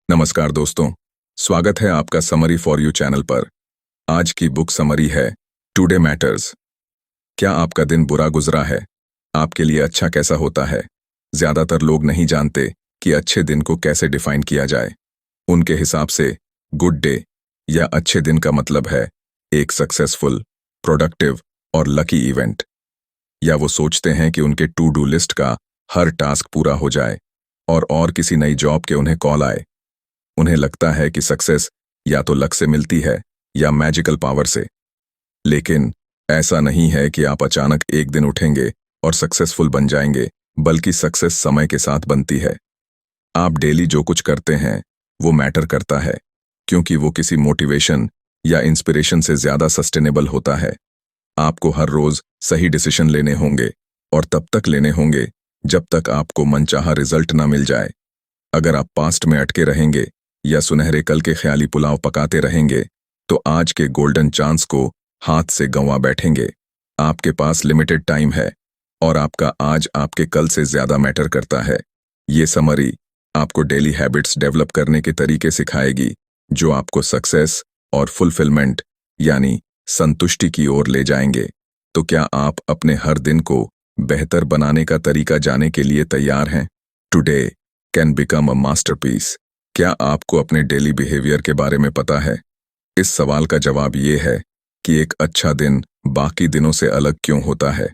नमस्कार दोस्तों, स्वागत है आपका समरी फॉर यू चैनल पर। आज की बुक समरी है टुडे मैटर्स। क्या आपका दिन बुरा गुजरा है? आपके लिए अच्छा कैसा होता है? ज्यादातर लोग नहीं जानते कि अच्छे दिन को कैसे डिफाइन किया जाए। उनके हिसाब से गुड डे या अच्छे दिन का मतलब है एक सक्सेसफुल, प्रोडक्टिव और लकी इवेंट। या वो सोचते हैं कि उनके टू डू लिस्ट का हर टास्क पूरा हो जाए और किसी नई जॉब के उन्हें कॉल आए। उन्हें लगता है कि सक्सेस या तो लक से मिलती है या मैजिकल पावर से। लेकिन ऐसा नहीं है कि आप अचानक एक दिन उठेंगे और सक्सेसफुल बन जाएंगे, बल्कि सक्सेस समय के साथ बनती है। आप डेली जो कुछ करते हैं वो मैटर करता है, क्योंकि वो किसी मोटिवेशन या इंस्पिरेशन से ज्यादा सस्टेनेबल होता है। आपको हर रोज सही डिसीजन लेने होंगे और तब तक लेने होंगे जब तक आपको मनचाहा रिजल्ट ना मिल जाए। अगर आप पास्ट में अटके रहेंगे या सुनहरे कल के ख्याली पुलाव पकाते रहेंगे तो आज के गोल्डन चांस को हाथ से गंवा बैठेंगे। आपके पास लिमिटेड टाइम है और आपका आज आपके कल से ज्यादा मैटर करता है। ये समरी आपको डेली हैबिट्स डेवलप करने के तरीके सिखाएगी जो आपको सक्सेस और फुलफिलमेंट यानी संतुष्टि की ओर ले जाएंगे। तो क्या आप अपने हर दिन को बेहतर बनाने का तरीका जानने के लिए तैयार हैं? Today can become a masterpiece. क्या आपको अपने डेली बिहेवियर के बारे में पता है? इस सवाल का जवाब ये है कि एक अच्छा दिन बाकी दिनों से अलग क्यों होता है।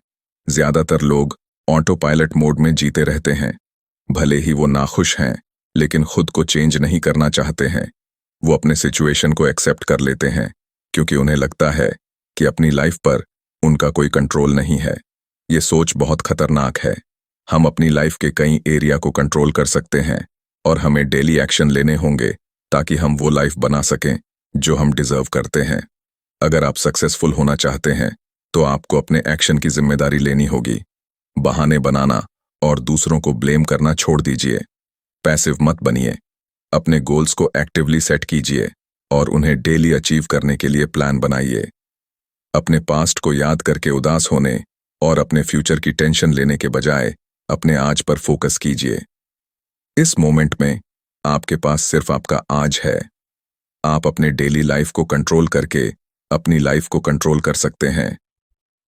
ज्यादातर लोग ऑटो पायलट मोड में जीते रहते हैं। भले ही वो नाखुश हैं, लेकिन खुद को चेंज नहीं करना चाहते हैं। वो अपने सिचुएशन को एक्सेप्ट कर लेते हैं क्योंकि उन्हें लगता है कि अपनी लाइफ पर उनका कोई कंट्रोल नहीं है। ये सोच बहुत खतरनाक है। हम अपनी लाइफ के कई एरिया को कंट्रोल कर सकते हैं और हमें डेली एक्शन लेने होंगे ताकि हम वो लाइफ बना सकें जो हम डिजर्व करते हैं। अगर आप सक्सेसफुल होना चाहते हैं तो आपको अपने एक्शन की जिम्मेदारी लेनी होगी। बहाने बनाना और दूसरों को ब्लेम करना छोड़ दीजिए। पैसिव मत बनिए। अपने गोल्स को एक्टिवली सेट कीजिए और उन्हें डेली अचीव करने के लिए प्लान बनाइए। अपने पास्ट को याद करके उदास होने और अपने फ्यूचर की टेंशन लेने के बजाय अपने आज पर फोकस कीजिए। इस मोमेंट में आपके पास सिर्फ आपका आज है। आप अपने डेली लाइफ को कंट्रोल करके अपनी लाइफ को कंट्रोल कर सकते हैं।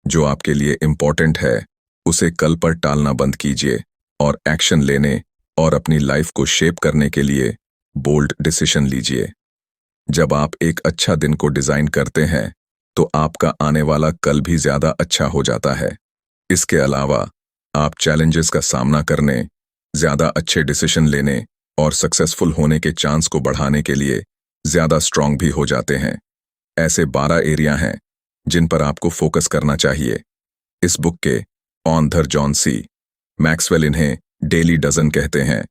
जो आपके लिए इंपॉर्टेंट है उसे कल पर टालना बंद कीजिए और एक्शन लेने और अपनी लाइफ को शेप करने के लिए बोल्ड डिसीजन लीजिए। जब आप एक अच्छा दिन को डिजाइन करते हैं तो आपका आने वाला कल भी ज्यादा अच्छा हो जाता है। इसके अलावा आप चैलेंजेस का सामना करने, ज्यादा अच्छे डिसीजन लेने और सक्सेसफुल होने के चांस को बढ़ाने के लिए ज्यादा स्ट्रांग भी हो जाते हैं। ऐसे 12 एरिया हैं जिन पर आपको फोकस करना चाहिए। इस बुक के ऑथर जॉन सी मैक्सवेल इन्हें डेली डजन कहते हैं।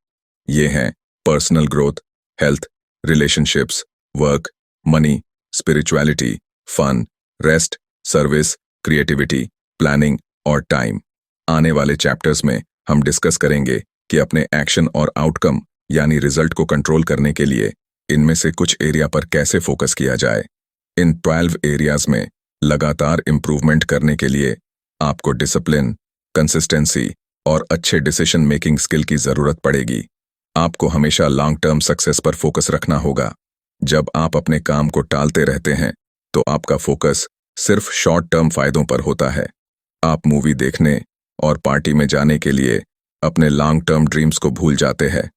ये हैं personal growth, health, relationships, work, money, spirituality, fun, rest, service, creativity, planning और टाइम। आने वाले चैप्टर्स में हम डिस्कस करेंगे कि अपने एक्शन और आउटकम यानी रिजल्ट को कंट्रोल करने के लिए इनमें से कुछ एरिया पर कैसे फोकस किया जाए। इन 12 एरियाज में लगातार इंप्रूवमेंट करने के लिए आपको डिसिप्लिन, कंसिस्टेंसी और अच्छे डिसीजन मेकिंग स्किल की जरूरत पड़ेगी। आपको हमेशा लॉन्ग टर्म सक्सेस पर फोकस रखना होगा। जब आप अपने काम को टालते रहते हैं तो आपका फोकस सिर्फ शॉर्ट टर्म फायदों पर होता है। आप मूवी देखने और पार्टी में जाने के लिए अपने लॉन्ग टर्म ड्रीम्स को भूल जाते हैं।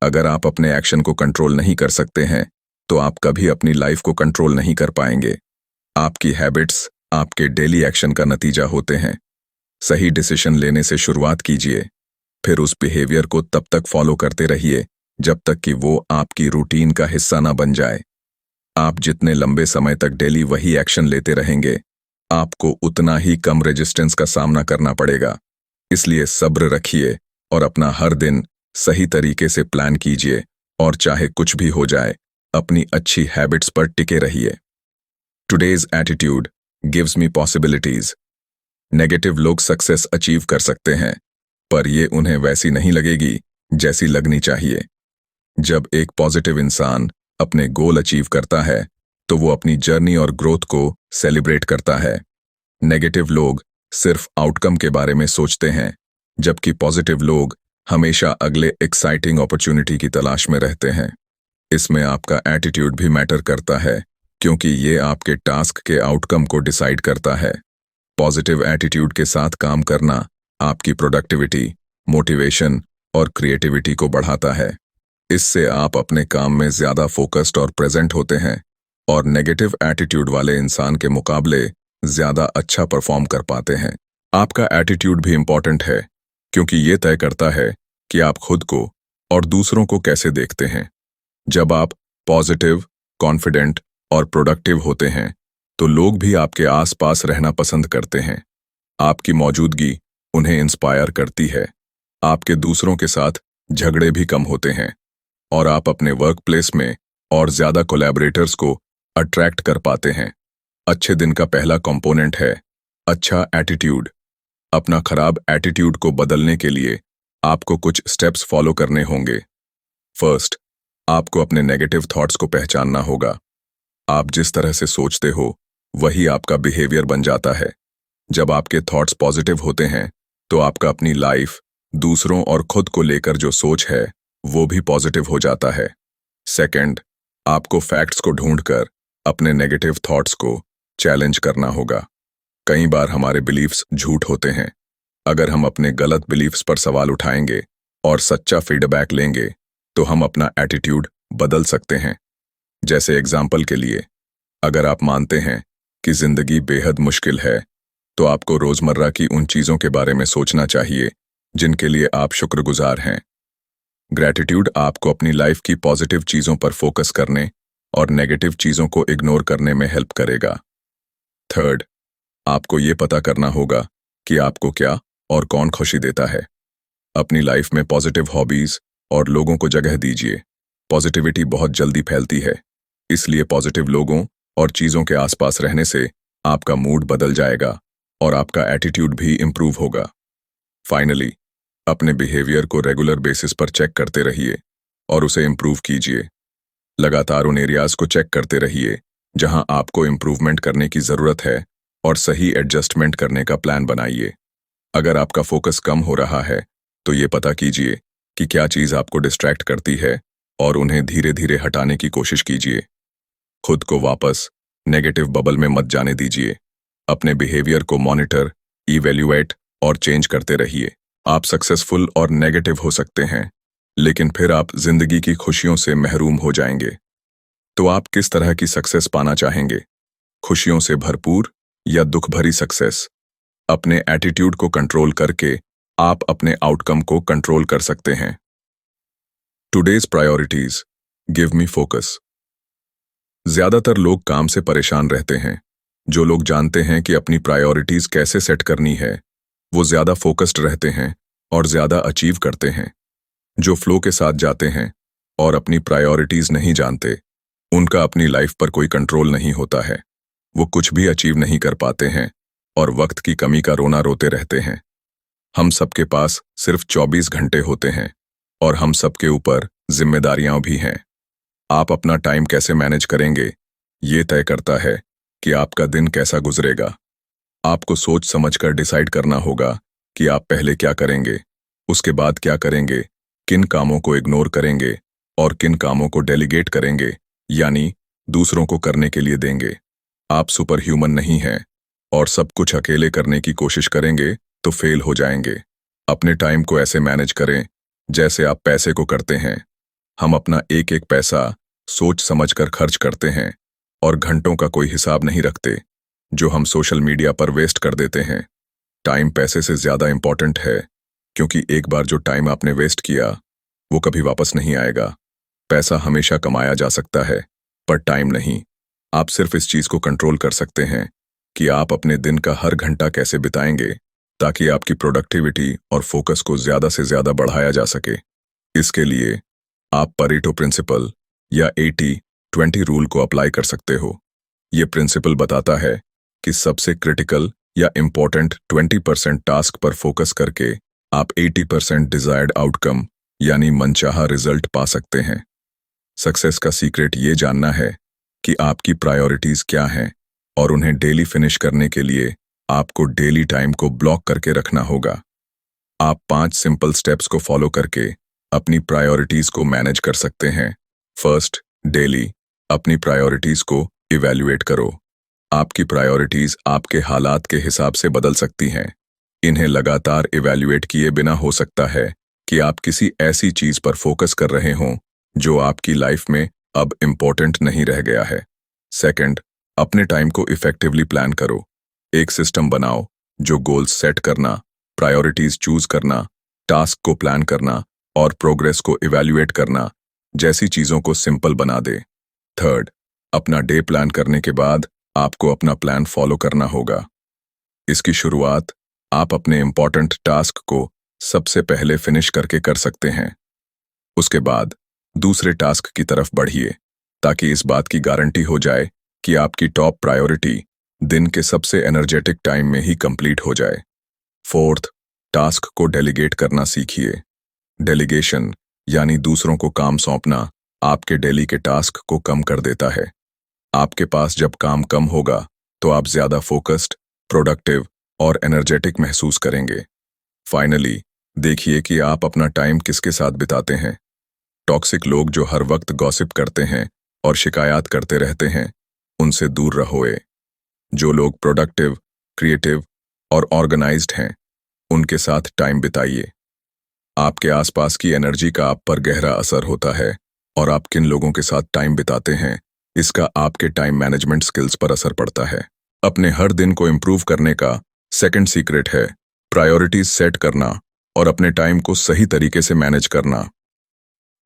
अगर आप अपने एक्शन को कंट्रोल नहीं कर सकते हैं तो आप कभी अपनी लाइफ को कंट्रोल नहीं कर पाएंगे। आपकी हैबिट्स आपके डेली एक्शन का नतीजा होते हैं। सही डिसीजन लेने से शुरुआत कीजिए, फिर उस बिहेवियर को तब तक फॉलो करते रहिए जब तक कि वो आपकी रूटीन का हिस्सा ना बन जाए। आप जितने लंबे समय तक डेली वही एक्शन लेते रहेंगे, आपको उतना ही कम रेजिस्टेंस का सामना करना पड़ेगा। इसलिए सब्र रखिए और अपना हर दिन सही तरीके से प्लान कीजिए और चाहे कुछ भी हो जाए, अपनी अच्छी हैबिट्स पर टिके रहिए। Today's attitude gives me possibilities. Negative लोग सक्सेस अचीव कर सकते हैं, पर ये उन्हें वैसी नहीं लगेगी जैसी लगनी चाहिए। जब एक पॉजिटिव इंसान अपने गोल अचीव करता है तो वो अपनी जर्नी और ग्रोथ को सेलिब्रेट करता है। नेगेटिव लोग सिर्फ आउटकम के बारे में सोचते हैं, जबकि पॉजिटिव लोग हमेशा अगले एक्साइटिंग अपॉर्चुनिटी की तलाश में रहते हैं। इसमें आपका एटीट्यूड भी मैटर करता है, क्योंकि ये आपके टास्क के आउटकम को डिसाइड करता है। पॉजिटिव एटीट्यूड के साथ काम करना आपकी प्रोडक्टिविटी, मोटिवेशन और क्रिएटिविटी को बढ़ाता है। इससे आप अपने काम में ज्यादा फोकस्ड और प्रेजेंट होते हैं और नेगेटिव एटीट्यूड वाले इंसान के मुकाबले ज्यादा अच्छा परफॉर्म कर पाते हैं। आपका एटीट्यूड भी इम्पॉर्टेंट है, क्योंकि ये तय करता है कि आप खुद को और दूसरों को कैसे देखते हैं। जब आप पॉजिटिव, कॉन्फिडेंट और प्रोडक्टिव होते हैं, तो लोग भी आपके आसपास रहना पसंद करते हैं। आपकी मौजूदगी उन्हें इंस्पायर करती है। आपके दूसरों के साथ झगड़े भी कम होते हैं और आप अपने वर्क प्लेस में और ज्यादा कोलैबोरेटर्स को अट्रैक्ट कर पाते हैं। अच्छे दिन का पहला कंपोनेंट है अच्छा एटीट्यूड। अपना खराब एटीट्यूड को बदलने के लिए आपको कुछ स्टेप्स फॉलो करने होंगे। फर्स्ट, आपको अपने नेगेटिव थॉट्स को पहचानना होगा। आप जिस तरह से सोचते हो, वही आपका बिहेवियर बन जाता है। जब आपके थॉट्स पॉजिटिव होते हैं, तो आपका अपनी लाइफ, दूसरों और खुद को लेकर जो सोच है, वो भी पॉजिटिव हो जाता है। सेकंड, आपको फैक्ट्स को ढूंढकर अपने नेगेटिव थॉट्स को चैलेंज करना होगा। कई बार हमारे बिलीफ्स झूठ होते हैं। अगर हम अपने गलत बिलीफ्स पर सवाल उठाएंगे और सच्चा फीडबैक लेंगे, तो हम अपना एटीट्यूड बदल सकते हैं। जैसे एग्जाम्पल के लिए, अगर आप मानते हैं कि जिंदगी बेहद मुश्किल है, तो आपको रोजमर्रा की उन चीजों के बारे में सोचना चाहिए जिनके लिए आप शुक्रगुजार हैं। ग्रैटिट्यूड आपको अपनी लाइफ की पॉजिटिव चीजों पर फोकस करने और नेगेटिव चीजों को इग्नोर करने में हेल्प करेगा। थर्ड, आपको ये पता करना होगा कि आपको क्या और कौन खुशी देता है। अपनी लाइफ में पॉजिटिव हॉबीज और लोगों को जगह दीजिए। पॉजिटिविटी बहुत जल्दी फैलती है, इसलिए पॉजिटिव लोगों और चीजों के आसपास रहने से आपका मूड बदल जाएगा और आपका एटीट्यूड भी इंप्रूव होगा। फाइनली, अपने बिहेवियर को रेगुलर बेसिस पर चेक करते रहिए और उसे इंप्रूव कीजिए। लगातार उन एरियाज को चेक करते रहिए जहां आपको इंप्रूवमेंट करने की जरूरत है और सही एडजस्टमेंट करने का प्लान बनाइए। अगर आपका फोकस कम हो रहा है, तो ये पता कीजिए कि क्या चीज आपको डिस्ट्रैक्ट करती है और उन्हें धीरे धीरे हटाने की कोशिश कीजिए। खुद को वापस नेगेटिव बबल में मत जाने दीजिए। अपने बिहेवियर को मॉनिटर, इवैल्यूएट और चेंज करते रहिए। आप सक्सेसफुल और नेगेटिव हो सकते हैं, लेकिन फिर आप जिंदगी की खुशियों से महरूम हो जाएंगे। तो आप किस तरह की सक्सेस पाना चाहेंगे? खुशियों से भरपूर या दुख भरी सक्सेस? अपने एटीट्यूड को कंट्रोल करके आप अपने आउटकम को कंट्रोल कर सकते हैं। Today's priorities give me focus. ज्यादातर लोग काम से परेशान रहते हैं। जो लोग जानते हैं कि अपनी प्रायोरिटीज कैसे सेट करनी है, वो ज्यादा फोकस्ड रहते हैं और ज्यादा अचीव करते हैं। जो फ्लो के साथ जाते हैं और अपनी प्रायोरिटीज नहीं जानते, उनका अपनी लाइफ पर कोई कंट्रोल नहीं होता है। वो कुछ भी अचीव नहीं कर पाते हैं और वक्त की कमी का रोना रोते रहते हैं। हम सबके पास सिर्फ 24 घंटे होते हैं और हम सबके ऊपर जिम्मेदारियां भी हैं। आप अपना टाइम कैसे मैनेज करेंगे, ये तय करता है कि आपका दिन कैसा गुजरेगा। आपको सोच समझकर डिसाइड करना होगा कि आप पहले क्या करेंगे, उसके बाद क्या करेंगे, किन कामों को इग्नोर करेंगे और किन कामों को डेलीगेट करेंगे, यानी दूसरों को करने के लिए देंगे। आप सुपर ह्यूमन नहीं हैं और सब कुछ अकेले करने की कोशिश करेंगे तो फेल हो जाएंगे। अपने टाइम को ऐसे मैनेज करें जैसे आप पैसे को करते हैं। हम अपना एक एक पैसा सोच समझकर खर्च करते हैं और घंटों का कोई हिसाब नहीं रखते जो हम सोशल मीडिया पर वेस्ट कर देते हैं। टाइम पैसे से ज्यादा इंपॉर्टेंट है, क्योंकि एक बार जो टाइम आपने वेस्ट किया, वो कभी वापस नहीं आएगा। पैसा हमेशा कमाया जा सकता है, पर टाइम नहीं। आप सिर्फ इस चीज को कंट्रोल कर सकते हैं कि आप अपने दिन का हर घंटा कैसे बिताएंगे, ताकि आपकी प्रोडक्टिविटी और फोकस को ज्यादा से ज्यादा बढ़ाया जा सके। इसके लिए आप परेटो प्रिंसिपल या 80-20 रूल को अप्लाई कर सकते हो। ये प्रिंसिपल बताता है कि सबसे क्रिटिकल या इम्पोर्टेंट 20% टास्क पर फोकस करके आप 80% डिजायर्ड आउटकम यानी मनचाहा रिजल्ट पा सकते हैं। सक्सेस का सीक्रेट ये जानना है कि आपकी प्रायोरिटीज क्या हैं और उन्हें डेली फिनिश करने के लिए आपको डेली टाइम को ब्लॉक करके रखना होगा। आप 5 सिंपल स्टेप्स को फॉलो करके अपनी प्रायोरिटीज को मैनेज कर सकते हैं। फर्स्ट, डेली अपनी प्रायोरिटीज को इवैल्यूएट करो। आपकी प्रायोरिटीज आपके हालात के हिसाब से बदल सकती हैं। इन्हें लगातार इवैल्यूएट किए बिना हो सकता है कि आप किसी ऐसी चीज पर फोकस कर रहे हों जो आपकी लाइफ में अब इम्पोर्टेंट नहीं रह गया है। सेकंड, अपने टाइम को इफेक्टिवली प्लान करो। एक सिस्टम बनाओ जो गोल्स सेट करना, प्रायोरिटीज चूज करना, टास्क को प्लान करना और प्रोग्रेस को इवैल्यूएट करना जैसी चीजों को सिंपल बना दे। थर्ड, अपना डे प्लान करने के बाद आपको अपना प्लान फॉलो करना होगा। इसकी शुरुआत आप अपने इम्पॉर्टेंट टास्क को सबसे पहले फिनिश करके कर सकते हैं। उसके बाद दूसरे टास्क की तरफ बढ़िए ताकि इस बात की गारंटी हो जाए कि आपकी टॉप प्रायोरिटी दिन के सबसे एनर्जेटिक टाइम में ही कंप्लीट हो जाए। फोर्थ, टास्क को डेलीगेट करना सीखिए। डेलीगेशन यानी दूसरों को काम सौंपना आपके डेली के टास्क को कम कर देता है। आपके पास जब काम कम होगा तो आप ज्यादा फोकस्ड, प्रोडक्टिव और एनर्जेटिक महसूस करेंगे। फाइनली, देखिए कि आप अपना टाइम किसके साथ बिताते हैं। टॉक्सिक लोग जो हर वक्त गॉसिप करते हैं और शिकायत करते रहते हैं, उनसे दूर रहोए। जो लोग प्रोडक्टिव, क्रिएटिव और ऑर्गेनाइज्ड हैं, उनके साथ टाइम बिताइए। आपके आसपास की एनर्जी का आप पर गहरा असर होता है और आप किन लोगों के साथ टाइम बिताते हैं, इसका आपके टाइम मैनेजमेंट स्किल्स पर असर पड़ता है। अपने हर दिन को इम्प्रूव करने का सेकंड सीक्रेट है प्रायोरिटीज सेट करना और अपने टाइम को सही तरीके से मैनेज करना।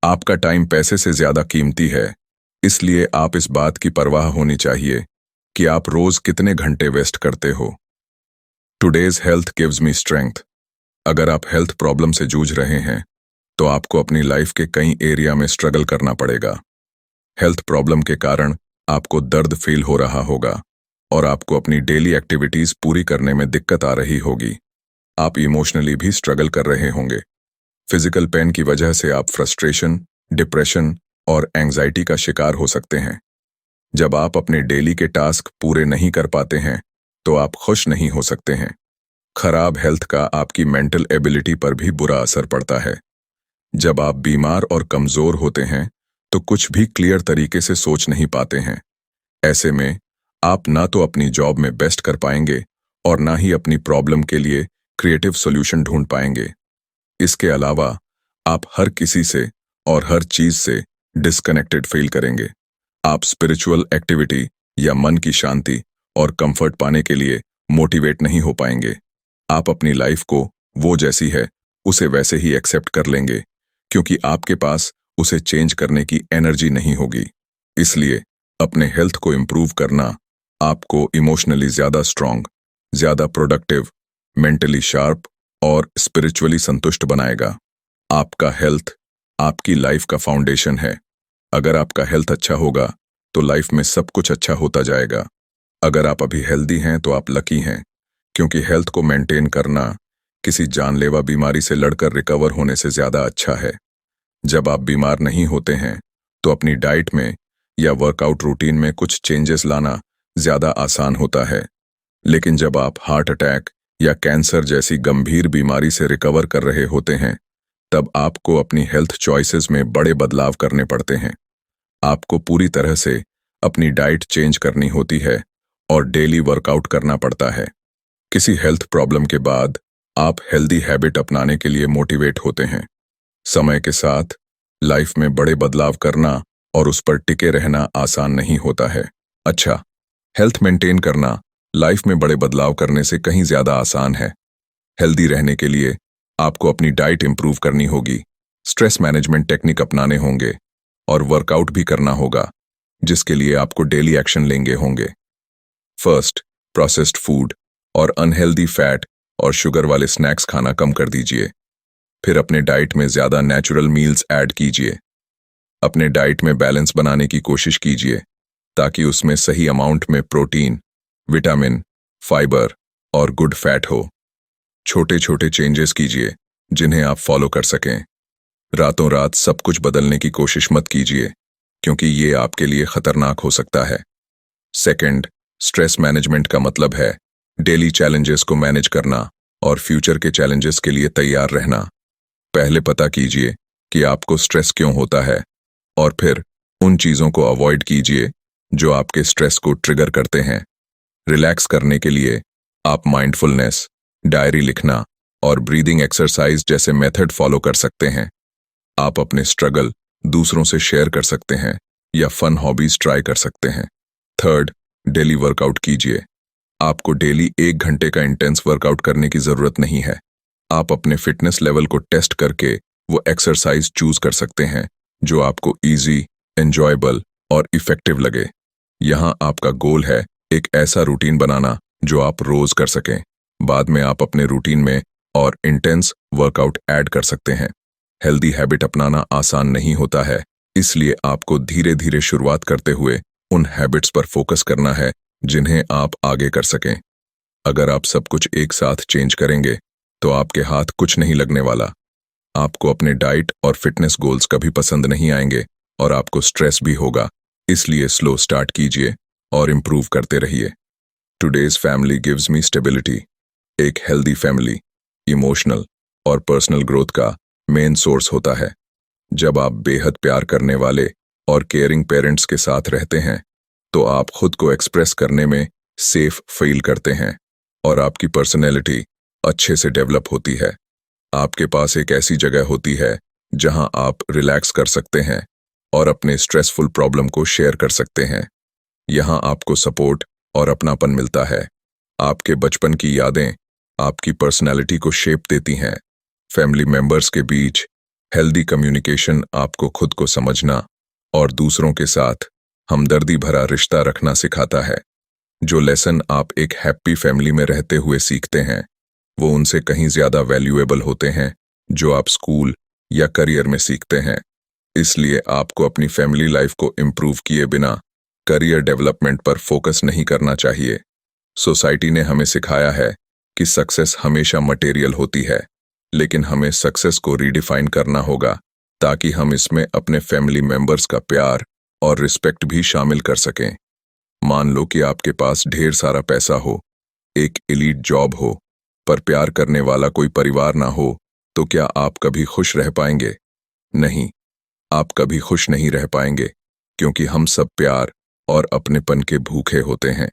आपका टाइम पैसे से ज्यादा कीमती है, इसलिए आप इस बात की परवाह होनी चाहिए कि आप रोज कितने घंटे वेस्ट करते हो। Today's health gives me strength. अगर आप हेल्थ प्रॉब्लम से जूझ रहे हैं तो आपको अपनी लाइफ के कई एरिया में स्ट्रगल करना पड़ेगा। हेल्थ प्रॉब्लम के कारण आपको दर्द फील हो रहा होगा और आपको अपनी डेली एक्टिविटीज पूरी करने में दिक्कत आ रही होगी। आप इमोशनली भी स्ट्रगल कर रहे होंगे। फिजिकल पेन की वजह से आप फ्रस्ट्रेशन, डिप्रेशन और एंजाइटी का शिकार हो सकते हैं। जब आप अपने डेली के टास्क पूरे नहीं कर पाते हैं तो आप खुश नहीं हो सकते हैं। खराब हेल्थ का आपकी मेंटल एबिलिटी पर भी बुरा असर पड़ता है। जब आप बीमार और कमजोर होते हैं तो कुछ भी क्लियर तरीके से सोच नहीं पाते हैं। ऐसे में आप ना तो अपनी जॉब में बेस्ट कर पाएंगे और ना ही अपनी प्रॉब्लम के लिए क्रिएटिव सॉल्यूशन ढूंढ पाएंगे। इसके अलावा आप हर किसी से और हर चीज से डिस्कनेक्टेड फील करेंगे। आप स्पिरिचुअल एक्टिविटी या मन की शांति और कंफर्ट पाने के लिए मोटिवेट नहीं हो पाएंगे। आप अपनी लाइफ को वो जैसी है उसे वैसे ही एक्सेप्ट कर लेंगे क्योंकि आपके पास उसे चेंज करने की एनर्जी नहीं होगी। इसलिए अपने हेल्थ को इम्प्रूव करना आपको इमोशनली ज्यादा स्ट्रांग, ज्यादा प्रोडक्टिव, मेंटली शार्प और स्पिरिचुअली संतुष्ट बनाएगा। आपका हेल्थ आपकी लाइफ का फाउंडेशन है। अगर आपका हेल्थ अच्छा होगा तो लाइफ में सब कुछ अच्छा होता जाएगा। अगर आप अभी हेल्दी हैं तो आप लकी हैं, क्योंकि हेल्थ को मेंटेन करना किसी जानलेवा बीमारी से लड़कर रिकवर होने से ज्यादा अच्छा है। जब आप बीमार नहीं होते हैं तो अपनी डाइट में या वर्कआउट रूटीन में कुछ चेंजेस लाना ज्यादा आसान होता है। लेकिन जब आप हार्ट अटैक या कैंसर जैसी गंभीर बीमारी से रिकवर कर रहे होते हैं, तब आपको अपनी हेल्थ चॉइसेस में बड़े बदलाव करने पड़ते हैं। आपको पूरी तरह से अपनी डाइट चेंज करनी होती है और डेली वर्कआउट करना पड़ता है। किसी हेल्थ प्रॉब्लम के बाद आप हेल्दी हैबिट अपनाने के लिए मोटिवेट होते हैं। समय के साथ लाइफ में बड़े बदलाव करना और उस पर टिके रहना आसान नहीं होता है। अच्छा, हेल्थ मेंटेन करना लाइफ में बड़े बदलाव करने से कहीं ज्यादा आसान है। हेल्दी रहने के लिए आपको अपनी डाइट इंप्रूव करनी होगी, स्ट्रेस मैनेजमेंट टेक्निक अपनाने होंगे और वर्कआउट भी करना होगा, जिसके लिए आपको डेली एक्शन लेंगे होंगे। फर्स्ट, प्रोसेस्ड फूड और अनहेल्दी फैट और शुगर वाले स्नैक्स खाना कम कर दीजिए। फिर अपने डाइट में ज्यादा नेचुरल मील्स ऐड कीजिए। अपने डाइट में बैलेंस बनाने की कोशिश कीजिए ताकि उसमें सही अमाउंट में प्रोटीन, विटामिन, फाइबर और गुड फैट हो। छोटे छोटे चेंजेस कीजिए जिन्हें आप फॉलो कर सकें। रातों रात सब कुछ बदलने की कोशिश मत कीजिए, क्योंकि ये आपके लिए खतरनाक हो सकता है। सेकंड, स्ट्रेस मैनेजमेंट का मतलब है डेली चैलेंजेस को मैनेज करना और फ्यूचर के चैलेंजेस के लिए तैयार रहना। पहले पता कीजिए कि आपको स्ट्रेस क्यों होता है और फिर उन चीज़ों को अवॉइड कीजिए जो आपके स्ट्रेस को ट्रिगर करते हैं। रिलैक्स करने के लिए आप माइंडफुलनेस, डायरी लिखना और ब्रीदिंग एक्सरसाइज जैसे मेथड फॉलो कर सकते हैं। आप अपने स्ट्रगल दूसरों से शेयर कर सकते हैं या फन हॉबीज ट्राई कर सकते हैं। थर्ड, डेली वर्कआउट कीजिए। आपको डेली 1 घंटे का इंटेंस वर्कआउट करने की जरूरत नहीं है। आप अपने फिटनेस लेवल को टेस्ट करके वो एक्सरसाइज चूज कर सकते हैं जो आपको इजी, एंजॉयबल और इफेक्टिव लगे। यहाँ आपका गोल है एक ऐसा रूटीन बनाना जो आप रोज कर सकें। बाद में आप अपने रूटीन में और इंटेंस वर्कआउट ऐड कर सकते हैं। हेल्दी हैबिट अपनाना आसान नहीं होता है, इसलिए आपको धीरे धीरे शुरुआत करते हुए उन हैबिट्स पर फोकस करना है जिन्हें आप आगे कर सकें। अगर आप सब कुछ एक साथ चेंज करेंगे तो आपके हाथ कुछ नहीं लगने वाला। आपको अपने डाइट और फिटनेस गोल्स कभी पसंद नहीं आएंगे और आपको स्ट्रेस भी होगा, इसलिए स्लो स्टार्ट कीजिए और इम्प्रूव करते रहिए। Today's family gives me stability. एक हेल्दी फैमिली इमोशनल और पर्सनल ग्रोथ का मेन सोर्स होता है। जब आप बेहद प्यार करने वाले और केयरिंग पेरेंट्स के साथ रहते हैं तो आप खुद को एक्सप्रेस करने में सेफ फील करते हैं और आपकी पर्सनैलिटी अच्छे से डेवलप होती है। आपके पास एक ऐसी जगह होती है जहां आप रिलैक्स कर सकते हैं और अपने स्ट्रेसफुल प्रॉब्लम को शेयर कर सकते हैं। यहां आपको सपोर्ट और अपनापन मिलता है। आपके बचपन की यादें आपकी पर्सनैलिटी को शेप देती हैं। फैमिली मेंबर्स के बीच हेल्दी कम्युनिकेशन आपको खुद को समझना और दूसरों के साथ हमदर्दी भरा रिश्ता रखना सिखाता है। जो लेसन आप एक हैप्पी फैमिली में रहते हुए सीखते हैं वो उनसे कहीं ज्यादा वैल्यूएबल होते हैं जो आप स्कूल या करियर में सीखते हैं। इसलिए आपको अपनी फैमिली लाइफ को इम्प्रूव किए बिना करियर डेवलपमेंट पर फोकस नहीं करना चाहिए। सोसाइटी ने हमें सिखाया है कि सक्सेस हमेशा मटेरियल होती है, लेकिन हमें सक्सेस को रीडिफाइन करना होगा ताकि हम इसमें अपने फैमिली मेंबर्स का प्यार और रिस्पेक्ट भी शामिल कर सकें। मान लो कि आपके पास ढेर सारा पैसा हो, एक एलीट जॉब हो, पर प्यार करने वाला कोई परिवार ना हो, तो क्या आप कभी खुश रह पाएंगे? नहीं, आप कभी खुश नहीं रह पाएंगे, क्योंकि हम सब प्यार और अपनेपन के भूखे होते हैं।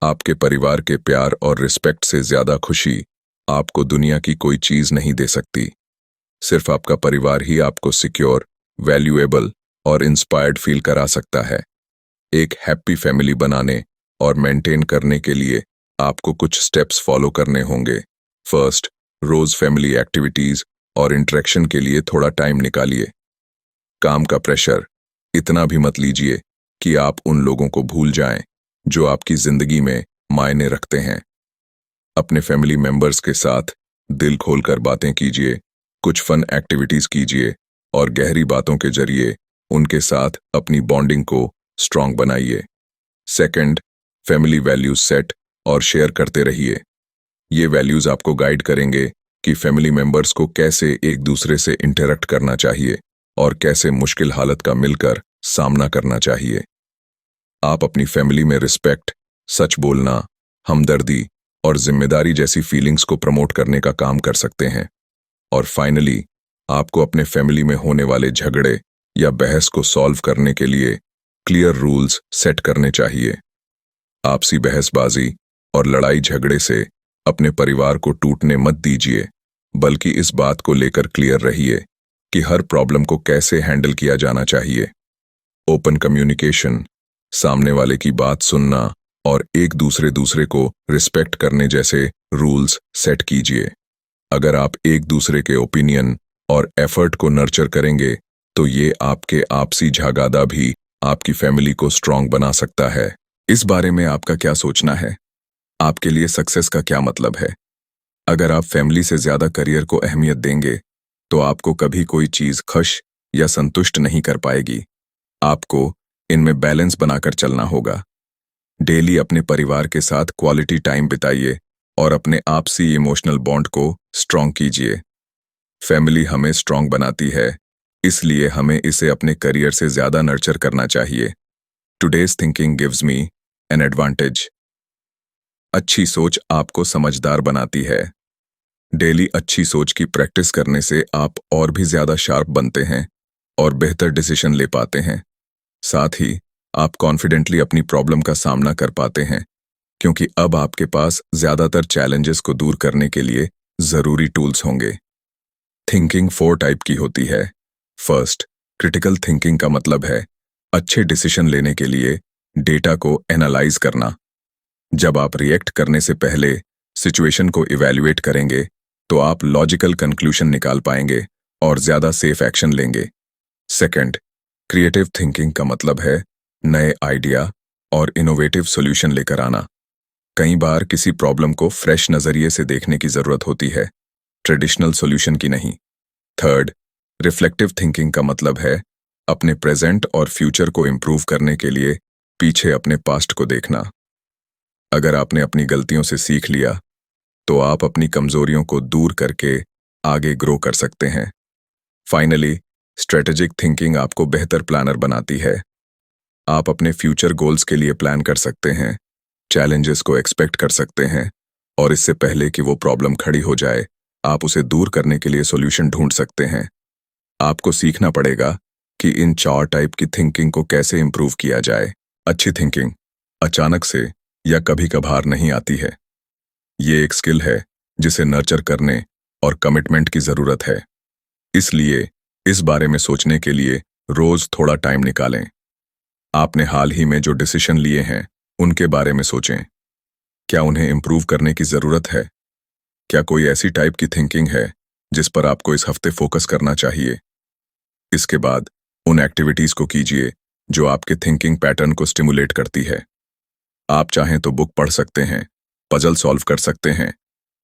आपके परिवार के प्यार और रिस्पेक्ट से ज्यादा खुशी आपको दुनिया की कोई चीज नहीं दे सकती। सिर्फ आपका परिवार ही आपको सिक्योर, वैल्यूएबल और इंस्पायर्ड फील करा सकता है। एक हैप्पी फैमिली बनाने और मेंटेन करने के लिए आपको कुछ स्टेप्स फॉलो करने होंगे। फर्स्ट, रोज फैमिली एक्टिविटीज और इंटरेक्शन के लिए थोड़ा टाइम निकालिए। काम का प्रेशर इतना भी मत लीजिए कि आप उन लोगों को भूल जाएं जो आपकी जिंदगी में मायने रखते हैं। अपने फैमिली मेंबर्स के साथ दिल खोलकर बातें कीजिए, कुछ फन एक्टिविटीज कीजिए और गहरी बातों के जरिए उनके साथ अपनी बॉन्डिंग को स्ट्रांग बनाइए। सेकंड, फैमिली वैल्यूज सेट और शेयर करते रहिए। ये वैल्यूज आपको गाइड करेंगे कि फैमिली मेंबर्स को कैसे एक दूसरे से इंटरेक्ट करना चाहिए और कैसे मुश्किल हालत का मिलकर सामना करना चाहिए। आप अपनी फैमिली में रिस्पेक्ट, सच बोलना, हमदर्दी और जिम्मेदारी जैसी फीलिंग्स को प्रमोट करने का काम कर सकते हैं। और फाइनली, आपको अपने फैमिली में होने वाले झगड़े या बहस को सॉल्व करने के लिए क्लियर रूल्स सेट करने चाहिए। आपसी बहसबाजी और लड़ाई झगड़े से अपने परिवार को टूटने मत दीजिए, बल्कि इस बात को लेकर क्लियर रहिए कि हर प्रॉब्लम को कैसे हैंडल किया जाना चाहिए। ओपन कम्युनिकेशन, सामने वाले की बात सुनना और एक दूसरे को रिस्पेक्ट करने जैसे रूल्स सेट कीजिए। अगर आप एक दूसरे के ओपिनियन और एफर्ट को नर्चर करेंगे तो ये आपके आपसी झगड़ा भी आपकी फैमिली को स्ट्रांग बना सकता है। इस बारे में आपका क्या सोचना है? आपके लिए सक्सेस का क्या मतलब है? अगर आप फैमिली से ज्यादा करियर को अहमियत देंगे तो आपको कभी कोई चीज खुश या संतुष्ट नहीं कर पाएगी। आपको इनमें बैलेंस बनाकर चलना होगा। डेली अपने परिवार के साथ क्वालिटी टाइम बिताइए और अपने आपसी इमोशनल बॉन्ड को स्ट्रांग कीजिए। फैमिली हमें स्ट्रांग बनाती है, इसलिए हमें इसे अपने करियर से ज्यादा नर्चर करना चाहिए। Today's thinking gives me an advantage. अच्छी सोच आपको समझदार बनाती है। डेली अच्छी सोच की प्रैक्टिस करने से आप और भी ज्यादा शार्प बनते हैं और बेहतर डिसीजन ले पाते हैं। साथ ही आप कॉन्फिडेंटली अपनी प्रॉब्लम का सामना कर पाते हैं, क्योंकि अब आपके पास ज्यादातर चैलेंजेस को दूर करने के लिए जरूरी टूल्स होंगे। थिंकिंग 4 टाइप की होती है। फर्स्ट, क्रिटिकल थिंकिंग का मतलब है अच्छे डिसीजन लेने के लिए डेटा को एनालाइज करना। जब आप रिएक्ट करने से पहले सिचुएशन को इवैल्यूएट करेंगे, तो आप लॉजिकल कंक्लूजन निकाल पाएंगे और ज्यादा सेफ एक्शन लेंगे। सेकंड, क्रिएटिव थिंकिंग का मतलब है नए आइडिया और इनोवेटिव सॉल्यूशन लेकर आना। कई बार किसी प्रॉब्लम को फ्रेश नजरिए से देखने की जरूरत होती है, ट्रेडिशनल सॉल्यूशन की नहीं। थर्ड, रिफ्लेक्टिव थिंकिंग का मतलब है अपने प्रेजेंट और फ्यूचर को इम्प्रूव करने के लिए पीछे अपने पास्ट को देखना। अगर आपने अपनी गलतियों से सीख लिया, तो आप अपनी कमजोरियों को दूर करके आगे ग्रो कर सकते हैं। फाइनली, स्ट्रेटेजिक थिंकिंग आपको बेहतर प्लानर बनाती है। आप अपने फ्यूचर गोल्स के लिए प्लान कर सकते हैं, चैलेंजेस को एक्सपेक्ट कर सकते हैं, और इससे पहले कि वो प्रॉब्लम खड़ी हो जाए, आप उसे दूर करने के लिए सॉल्यूशन ढूंढ सकते हैं। आपको सीखना पड़ेगा कि इन 4 टाइप की थिंकिंग को कैसे इंप्रूव किया जाए। अच्छी थिंकिंग अचानक से या कभी कभार नहीं आती है। ये एक स्किल है जिसे नर्चर करने और कमिटमेंट की जरूरत है। इसलिए इस बारे में सोचने के लिए रोज थोड़ा टाइम निकालें। आपने हाल ही में जो डिसीजन लिए हैं, उनके बारे में सोचें। क्या उन्हें इंप्रूव करने की जरूरत है? क्या कोई ऐसी टाइप की थिंकिंग है जिस पर आपको इस हफ्ते फोकस करना चाहिए? इसके बाद उन एक्टिविटीज को कीजिए जो आपके थिंकिंग पैटर्न को स्टिमुलेट करती है। आप चाहें तो बुक पढ़ सकते हैं, पजल सॉल्व कर सकते हैं,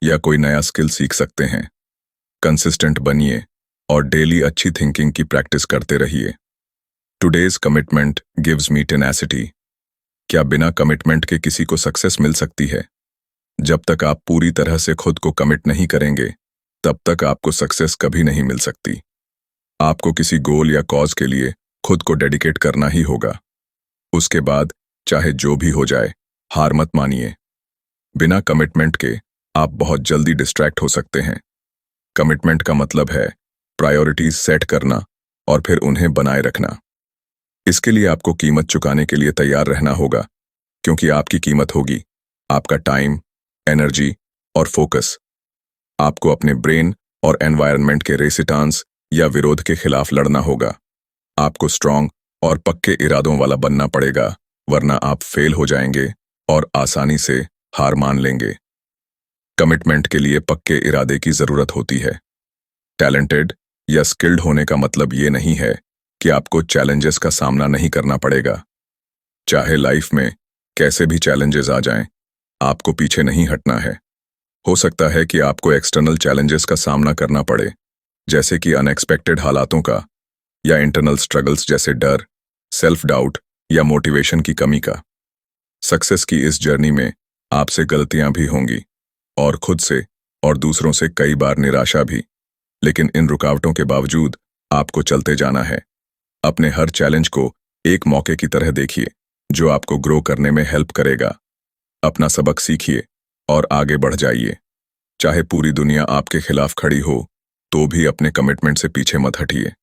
या कोई नया स्किल सीख सकते हैं। कंसिस्टेंट बनिए और डेली अच्छी थिंकिंग की प्रैक्टिस करते रहिए। Today's commitment gives me tenacity. क्या बिना कमिटमेंट के किसी को सक्सेस मिल सकती है? जब तक आप पूरी तरह से खुद को कमिट नहीं करेंगे, तब तक आपको सक्सेस कभी नहीं मिल सकती। आपको किसी गोल या कॉज के लिए खुद को डेडिकेट करना ही होगा। उसके बाद चाहे जो भी हो जाए, हार मत मानिए। बिना कमिटमेंट के आप बहुत जल्दी डिस्ट्रैक्ट हो सकते हैं। कमिटमेंट का मतलब है प्रायोरिटीज सेट करना और फिर उन्हें बनाए रखना। इसके लिए आपको कीमत चुकाने के लिए तैयार रहना होगा, क्योंकि आपकी कीमत होगी आपका टाइम, एनर्जी और फोकस। आपको अपने ब्रेन और एनवायरनमेंट के रेसिस्टेंस या विरोध के खिलाफ लड़ना होगा। आपको स्ट्रांग और पक्के इरादों वाला बनना पड़ेगा, वरना आप फेल हो जाएंगे और आसानी से हार मान लेंगे। कमिटमेंट के लिए पक्के इरादे की जरूरत होती है। टैलेंटेड या स्किल्ड होने का मतलब ये नहीं है कि आपको चैलेंजेस का सामना नहीं करना पड़ेगा। चाहे लाइफ में कैसे भी चैलेंजेस आ जाएं, आपको पीछे नहीं हटना है। हो सकता है कि आपको एक्सटर्नल चैलेंजेस का सामना करना पड़े, जैसे कि अनएक्सपेक्टेड हालातों का, या इंटरनल स्ट्रगल्स जैसे डर, सेल्फ डाउट या मोटिवेशन की कमी का। सक्सेस की इस जर्नी में आपसे गलतियां भी होंगी, और खुद से और दूसरों से कई बार निराशा भी। लेकिन इन रुकावटों के बावजूद आपको चलते जाना है। अपने हर चैलेंज को एक मौके की तरह देखिए, जो आपको ग्रो करने में हेल्प करेगा। अपना सबक सीखिए और आगे बढ़ जाइए। चाहे पूरी दुनिया आपके खिलाफ खड़ी हो, तो भी अपने कमिटमेंट से पीछे मत हटिए।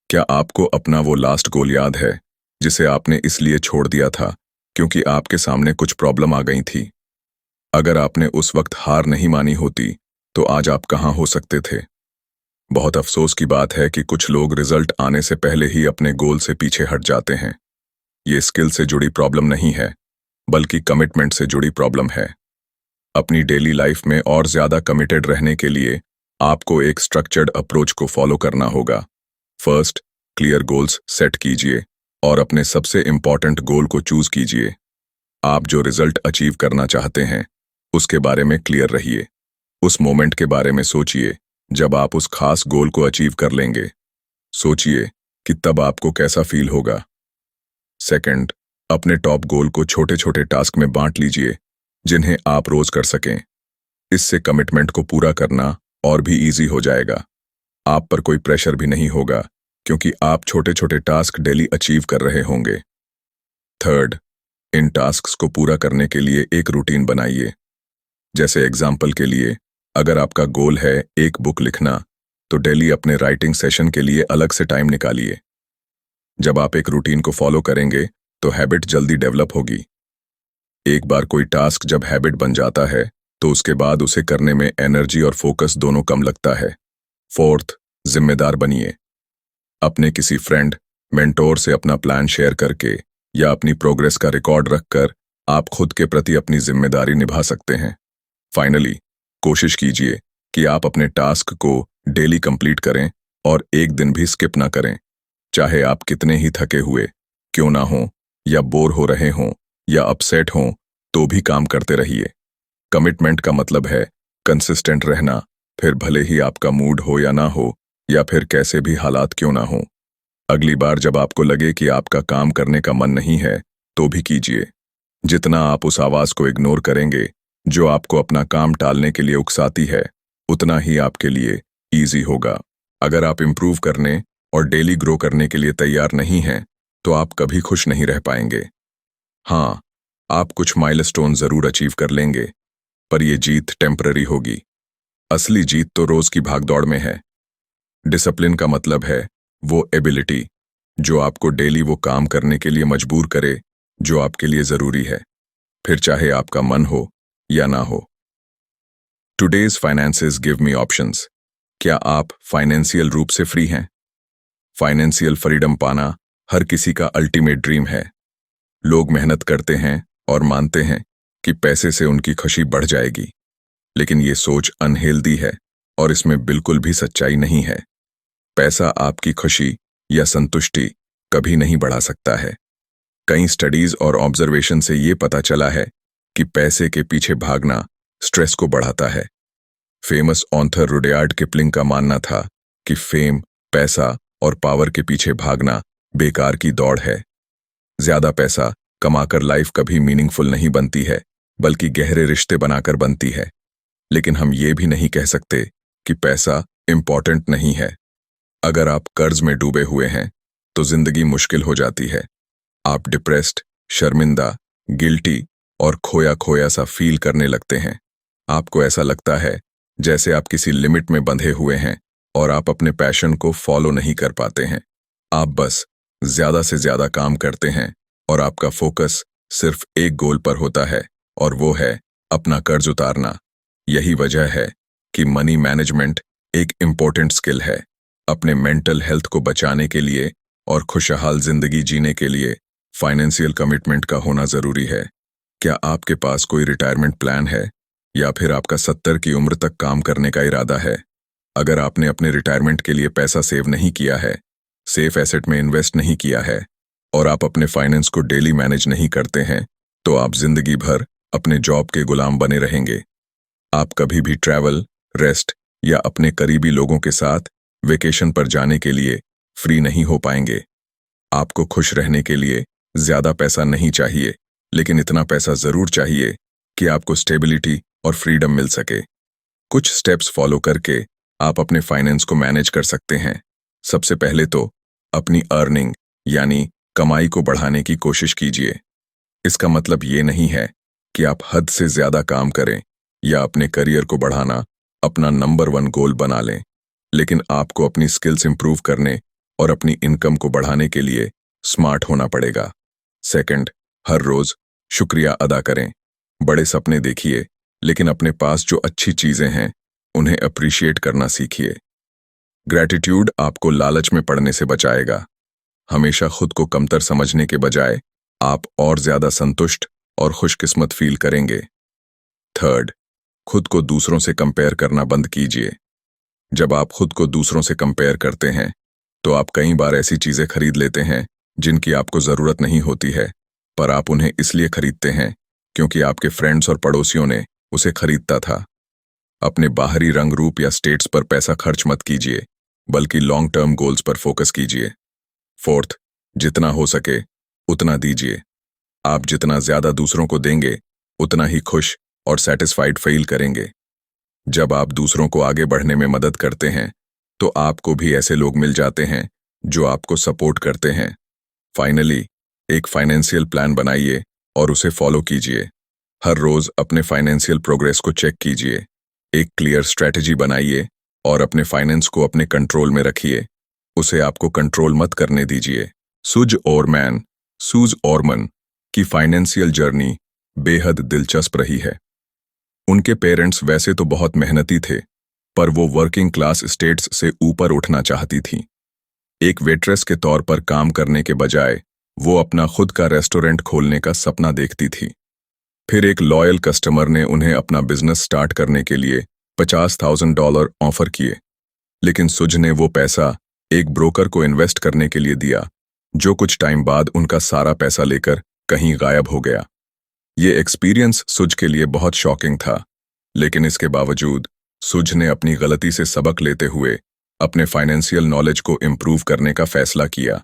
क्या आपको अपना वो लास्ट गोल याद है जिसे आपने इसलिए छोड़ दिया था क्योंकि आपके सामने कुछ प्रॉब्लम आ गई थी? अगर आपने उस वक्त हार नहीं मानी होती, तो आज आप कहाँ हो सकते थे? बहुत अफसोस की बात है कि कुछ लोग रिजल्ट आने से पहले ही अपने गोल से पीछे हट जाते हैं। ये स्किल से जुड़ी प्रॉब्लम नहीं है, बल्कि कमिटमेंट से जुड़ी प्रॉब्लम है। अपनी डेली लाइफ में और ज्यादा कमिटेड रहने के लिए आपको एक स्ट्रक्चर्ड अप्रोच को फॉलो करना होगा। फर्स्ट, क्लियर गोल्स सेट कीजिए और अपने सबसे इंपॉर्टेंट गोल को चूज कीजिए। आप जो रिजल्ट अचीव करना चाहते हैं, उसके बारे में क्लियर रहिए। उस मोमेंट के बारे में सोचिए जब आप उस खास गोल को अचीव कर लेंगे। सोचिए कि तब आपको कैसा फील होगा। सेकंड, अपने टॉप गोल को छोटे छोटे टास्क में बांट लीजिए, जिन्हें आप रोज कर सकें। इससे कमिटमेंट को पूरा करना और भी इजी हो जाएगा। आप पर कोई प्रेशर भी नहीं होगा, क्योंकि आप छोटे छोटे टास्क डेली अचीव कर रहे होंगे। थर्ड, इन टास्क्स को पूरा करने के लिए एक रूटीन बनाइए। जैसे एग्जाम्पल के लिए, अगर आपका गोल है एक बुक लिखना, तो डेली अपने राइटिंग सेशन के लिए अलग से टाइम निकालिए। जब आप एक रूटीन को फॉलो करेंगे तो हैबिट जल्दी डेवलप होगी। एक बार कोई टास्क जब हैबिट बन जाता है तो उसके बाद उसे करने में एनर्जी और फोकस दोनों कम लगता है। फोर्थ, जिम्मेदार बनिए। अपने किसी फ्रेंड, मेंटोर से अपना प्लान शेयर करके या अपनी प्रोग्रेस का रिकॉर्ड रखकर आप खुद के प्रति अपनी जिम्मेदारी निभा सकते हैं। फाइनली, कोशिश कीजिए कि आप अपने टास्क को डेली कंप्लीट करें और एक दिन भी स्किप ना करें। चाहे आप कितने ही थके हुए क्यों ना हो, या बोर हो रहे हों, या अपसेट हों, तो भी काम करते रहिए। कमिटमेंट का मतलब है कंसिस्टेंट रहना, फिर भले ही आपका मूड हो या ना हो, या फिर कैसे भी हालात क्यों ना हो। अगली बार जब आपको लगे कि आपका काम करने का मन नहीं है, तो भी कीजिए। जितना आप उस आवाज को इग्नोर करेंगे जो आपको अपना काम टालने के लिए उकसाती है, उतना ही आपके लिए ईजी होगा। अगर आप इम्प्रूव करने और डेली ग्रो करने के लिए तैयार नहीं हैं, तो आप कभी खुश नहीं रह पाएंगे। हाँ, आप कुछ माइलस्टोन जरूर अचीव कर लेंगे, पर यह जीत टेम्पररी होगी। असली जीत तो रोज की भागदौड़ में है। डिसिप्लिन का मतलब है वो एबिलिटी जो आपको डेली वो काम करने के लिए मजबूर करे जो आपके लिए जरूरी है, फिर चाहे आपका मन हो या ना हो। Today's finances give me options. क्या आप फाइनेंशियल रूप से फ्री हैं? फाइनेंशियल फ्रीडम पाना हर किसी का अल्टीमेट ड्रीम है। लोग मेहनत करते हैं और मानते हैं कि पैसे से उनकी खुशी बढ़ जाएगी, लेकिन ये सोच अनहेल्दी है और इसमें बिल्कुल भी सच्चाई नहीं है। पैसा आपकी खुशी या संतुष्टि कभी नहीं बढ़ा सकता है। कई स्टडीज और ऑब्जर्वेशन से ये पता चला है कि पैसे के पीछे भागना स्ट्रेस को बढ़ाता है। फेमस ऑथर रुडयार्ड किपलिंग का मानना था कि फेम, पैसा और पावर के पीछे भागना बेकार की दौड़ है। ज्यादा पैसा कमाकर लाइफ कभी मीनिंगफुल नहीं बनती है, बल्कि गहरे रिश्ते बनाकर बनती है। लेकिन हम ये भी नहीं कह सकते कि पैसा इंपॉर्टेंट नहीं है। अगर आप कर्ज में डूबे हुए हैं तो जिंदगी मुश्किल हो जाती है। आप डिप्रेस्ड, शर्मिंदा, गिल्टी और खोया खोया सा फील करने लगते हैं। आपको ऐसा लगता है जैसे आप किसी लिमिट में बंधे हुए हैं और आप अपने पैशन को फॉलो नहीं कर पाते हैं। आप बस ज्यादा से ज्यादा काम करते हैं और आपका फोकस सिर्फ एक गोल पर होता है, और वो है अपना कर्ज उतारना। यही वजह है कि मनी मैनेजमेंट एक इम्पोर्टेंट स्किल है। अपने मेंटल हेल्थ को बचाने के लिए और खुशहाल जिंदगी जीने के लिए फाइनेंशियल कमिटमेंट का होना जरूरी है। क्या आपके पास कोई रिटायरमेंट प्लान है, या फिर आपका 70 की उम्र तक काम करने का इरादा है? अगर आपने अपने रिटायरमेंट के लिए पैसा सेव नहीं किया है, सेफ एसेट में इन्वेस्ट नहीं किया है, और आप अपने फाइनेंस को डेली मैनेज नहीं करते हैं, तो आप जिंदगी भर अपने जॉब के गुलाम बने रहेंगे। आप कभी भी ट्रैवल, रेस्ट या अपने करीबी लोगों के साथ वेकेशन पर जाने के लिए फ्री नहीं हो पाएंगे। आपको खुश रहने के लिए ज्यादा पैसा नहीं चाहिए, लेकिन इतना पैसा जरूर चाहिए कि आपको स्टेबिलिटी और फ्रीडम मिल सके। कुछ स्टेप्स फॉलो करके आप अपने फाइनेंस को मैनेज कर सकते हैं। सबसे पहले तो अपनी अर्निंग यानी कमाई को बढ़ाने की कोशिश कीजिए। इसका मतलब ये नहीं है कि आप हद से ज्यादा काम करें या अपने करियर को बढ़ाना अपना नंबर 1 गोल बना लें, लेकिन आपको अपनी स्किल्स इंप्रूव करने और अपनी इनकम को बढ़ाने के लिए स्मार्ट होना पड़ेगा। सेकंड, हर रोज शुक्रिया अदा करें। बड़े सपने देखिए, लेकिन अपने पास जो अच्छी चीजें हैं उन्हें अप्रिशिएट करना सीखिए। ग्रैटिट्यूड आपको लालच में पड़ने से बचाएगा। हमेशा खुद को कमतर समझने के बजाय आप और ज्यादा संतुष्ट और खुशकिस्मत फील करेंगे। थर्ड, खुद को दूसरों से कंपेयर करना बंद कीजिए। जब आप खुद को दूसरों से कंपेयर करते हैं तो आप कई बार ऐसी चीजें खरीद लेते हैं जिनकी आपको जरूरत नहीं होती है, पर आप उन्हें इसलिए खरीदते हैं क्योंकि आपके फ्रेंड्स और पड़ोसियों ने उसे खरीदता था। अपने बाहरी रंग रूप या स्टेट्स पर पैसा खर्च मत कीजिए, बल्कि लॉन्ग टर्म गोल्स पर फोकस कीजिए। फोर्थ, जितना हो सके उतना दीजिए। आप जितना ज्यादा दूसरों को देंगे, उतना ही खुश और सेटिस्फाइड फील करेंगे। जब आप दूसरों को आगे बढ़ने में मदद करते हैं, तो आपको भी ऐसे लोग मिल जाते हैं जो आपको सपोर्ट करते हैं। फाइनली, एक फाइनेंशियल प्लान बनाइए और उसे फॉलो कीजिए। हर रोज अपने फाइनेंशियल प्रोग्रेस को चेक कीजिए। एक क्लियर स्ट्रेटजी बनाइए और अपने फाइनेंस को अपने कंट्रोल में रखिए। उसे आपको कंट्रोल मत करने दीजिए। सुज ओरमैन, सूज ओरमन की फाइनेंशियल जर्नी बेहद दिलचस्प रही है। उनके पेरेंट्स वैसे तो बहुत मेहनती थे, पर वो वर्किंग क्लास स्टेट्स से ऊपर उठना चाहती थीं। एक वेट्रेस के तौर पर काम करने के बजाय वो अपना खुद का रेस्टोरेंट खोलने का सपना देखती थी। फिर एक लॉयल कस्टमर ने उन्हें अपना बिजनेस स्टार्ट करने के लिए $50,000 ऑफर किए, लेकिन सुज ने वो पैसा एक ब्रोकर को इन्वेस्ट करने के लिए दिया, जो कुछ टाइम बाद उनका सारा पैसा लेकर कहीं गायब हो गया। ये एक्सपीरियंस सुज के लिए बहुत शॉकिंग था, लेकिन इसके बावजूद सुज ने अपनी गलती से सबक लेते हुए अपने फाइनेंशियल नॉलेज को इम्प्रूव करने का फैसला किया।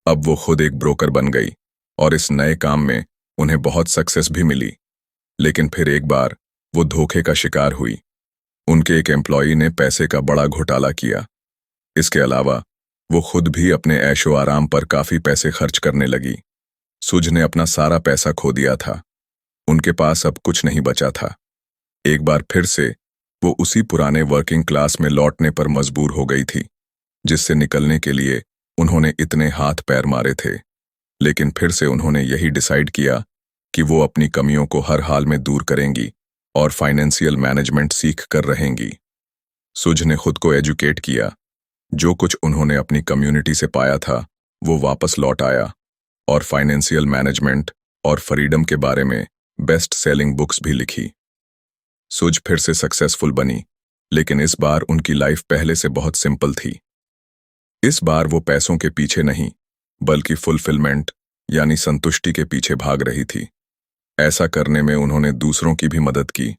अब वो खुद एक ब्रोकर बन गई और इस नए काम में उन्हें बहुत सक्सेस भी मिली। लेकिन फिर एक बार वो धोखे का शिकार हुई। उनके एक एम्प्लॉई ने पैसे का बड़ा घोटाला किया। इसके अलावा वो खुद भी अपने ऐशो आराम पर काफी पैसे खर्च करने लगी। सुज ने अपना सारा पैसा खो दिया था। उनके पास अब कुछ नहीं बचा था। एक बार फिर से वो उसी पुराने वर्किंग क्लास में लौटने पर मजबूर हो गई थी, जिससे निकलने के लिए उन्होंने इतने हाथ पैर मारे थे। लेकिन फिर से उन्होंने यही डिसाइड किया कि वो अपनी कमियों को हर हाल में दूर करेंगी और फाइनेंशियल मैनेजमेंट सीख कर रहेंगी। सुज ने खुद को एजुकेट किया। जो कुछ उन्होंने अपनी कम्युनिटी से पाया था वो वापस लौट आया और फाइनेंशियल मैनेजमेंट और फ्रीडम के बारे में बेस्ट सेलिंग बुक्स भी लिखी। सुज फिर से सक्सेसफुल बनी, लेकिन इस बार उनकी लाइफ पहले से बहुत सिंपल थी। इस बार वो पैसों के पीछे नहीं, बल्कि फुलफिलमेंट यानी संतुष्टि के पीछे भाग रही थी। ऐसा करने में उन्होंने दूसरों की भी मदद की,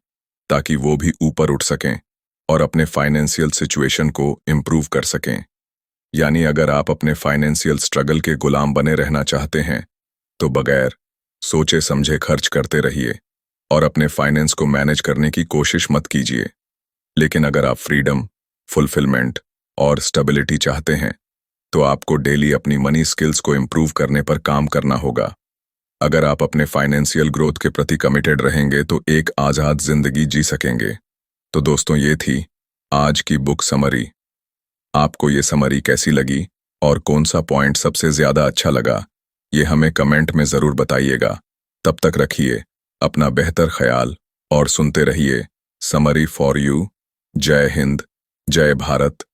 ताकि वो भी ऊपर उठ सकें और अपने फाइनेंशियल सिचुएशन को इम्प्रूव कर सकें। यानी अगर आप अपने फाइनेंशियल स्ट्रगल के गुलाम बने रहना चाहते हैं, तो बगैर सोचे समझे खर्च करते रहिए और अपने फाइनेंस को मैनेज करने की कोशिश मत कीजिए। लेकिन अगर आप फ्रीडम, फुलफिलमेंट और स्टेबिलिटी चाहते हैं, तो आपको डेली अपनी मनी स्किल्स को इम्प्रूव करने पर काम करना होगा। अगर आप अपने फाइनेंशियल ग्रोथ के प्रति कमिटेड रहेंगे तो एक आज़ाद जिंदगी जी सकेंगे। तो दोस्तों, ये थी आज की बुक समरी। आपको ये समरी कैसी लगी और कौन सा पॉइंट सबसे ज्यादा अच्छा लगा, ये हमें कमेंट में जरूर बताइएगा। तब तक रखिए अपना बेहतर ख्याल और सुनते रहिए समरी फॉर यू। जय हिंद, जय भारत,